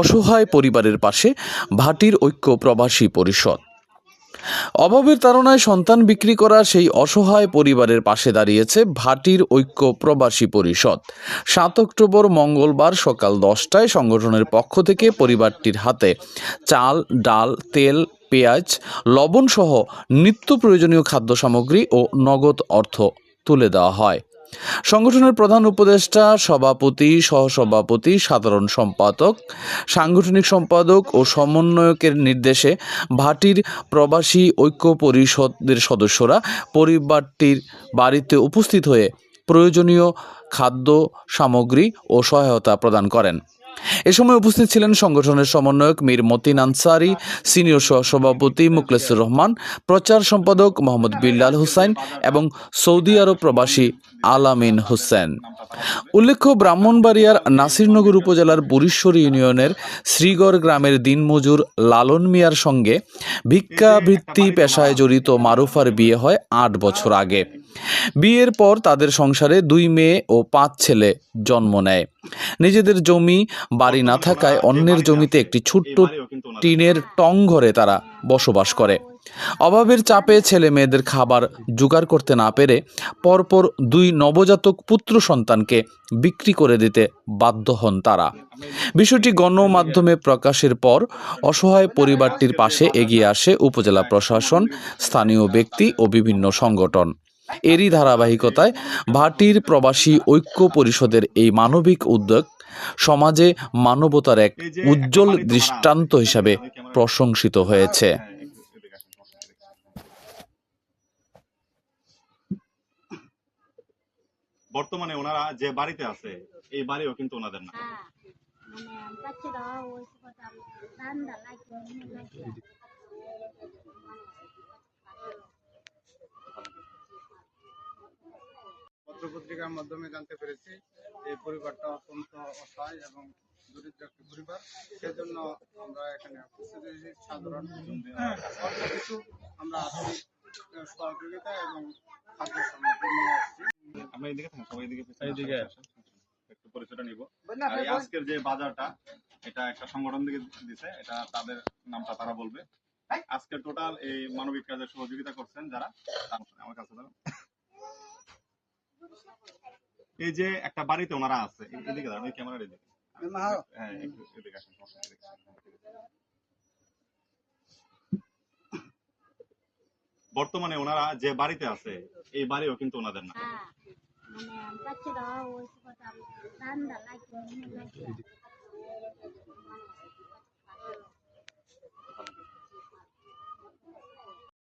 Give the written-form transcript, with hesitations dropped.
অসহায় পরিবারের পাশে ভাটির ঐক্য প্রবাসী পরিষদ। অভাবের তাড়নায় সন্তান বিক্রি করা সেই অসহায় পরিবারের পাশে দাঁড়িয়েছে ভাটির ঐক্য প্রবাসী পরিষদ। 7 অক্টোবর মঙ্গলবার সকাল 10টায় সংগঠনের পক্ষ থেকে পরিবারটির হাতে চাল, ডাল, তেল, পেঁয়াজ, লবণ সহ নিত্য প্রয়োজনীয় খাদ্য সামগ্রী ও নগদ অর্থ তুলে দেওয়া হয়। সংগঠনের প্রধান উপদেষ্টা, সভাপতি, সহসভাপতি, সাধারণ সম্পাদক, সাংগঠনিক সম্পাদক ও সমন্বয়কের নির্দেশে ভাটির প্রবাসী ঐক্য পরিষদের সদস্যরা পরিবারটির বাড়িতে উপস্থিত হয়ে প্রয়োজনীয় খাদ্য সামগ্রী ও সহায়তা প্রদান করেন। এ সময় উপস্থিত ছিলেন সংগঠনের সমন্বয়ক মীর মতিন আনসারী, সিনিয়র সহসভাপতি মুখলেসুর রহমান, প্রচার সম্পাদক মোহাম্মদ বিল্লাল হুসাইন এবং সৌদি আরব প্রবাসী আলামিন হোসেন। উল্লেখ্য, ব্রাহ্মণবাড়িয়ার নাসিরনগর উপজেলার বুড়িশ্বর ইউনিয়নের শ্রীগড় গ্রামের দিনমজুর লালন মিয়ার সঙ্গে ভিক্ষাবৃত্তি পেশায় জড়িত মারুফার বিয়ে হয় 8 বছর আগে। বিয়ের পর তাদের সংসারে 2 মেয়ে ও 5 ছেলে জন্ম নেয়। নিজেদের জমি বাড়ি না থাকায় অন্যের জমিতে একটি ছোট্ট টিনের টং ঘরে তারা বসবাস করে। অভাবের চাপে ছেলে মেয়েদের খাবার জোগাড় করতে না পেরে পরপর 2 নবজাতক পুত্র সন্তানকে বিক্রি করে দিতে বাধ্য হন তারা। বিষয়টি গণমাধ্যমে প্রকাশের পর অসহায় পরিবারটির পাশে এগিয়ে আসে উপজেলা প্রশাসন, স্থানীয় ব্যক্তি ও বিভিন্ন সংগঠন। এরই ধারাবাহিকতায় ভাটির প্রবাসী ঐক্য পরিষদের এই মানবিক উদ্যোগ সমাজে মানবতার এক উজ্জ্বল দৃষ্টান্ত হিসাবে প্রশংসিত হয়েছে। বর্তমানে ওনারা যে বাড়িতে আছে এই বাড়িও কিন্তু ওনাদের না। পত্রপত্রিকার মাধ্যমে জানতে পেরেছি এই পরিবারটা অত্যন্ত অসহায় এবং দরিদ্র একটি পরিবার। সেজন্য আমরা এখানে সাধারণ অল্প কিছু আমরা আর্থিক সহযোগিতা এবং খাদ্য সামগ্রী নিয়ে আসছি। আমরা এইদিকে থাকি, সবাই এইদিকে একটু পরিচয়টা নিব। আর এই আজকের যে বাজারটা, এটা একটা সংগঠন থেকে দিছে, এটা তাদের নামটা তারা বলবে। আজকে টোটাল এই মানবিক কাজে সহযোগিতা করছেন যারা, আমার কাছে এই যে একটা বাড়িতে ওনারা আছে, এদিকে দাঁড়ান, ওই ক্যামেরার এদিকে। হ্যাঁ, এদিকে আসেন। বর্তমানে ওনারা যে বাড়িতে আছে এই বাড়িও কিন্তু ওনাদের না।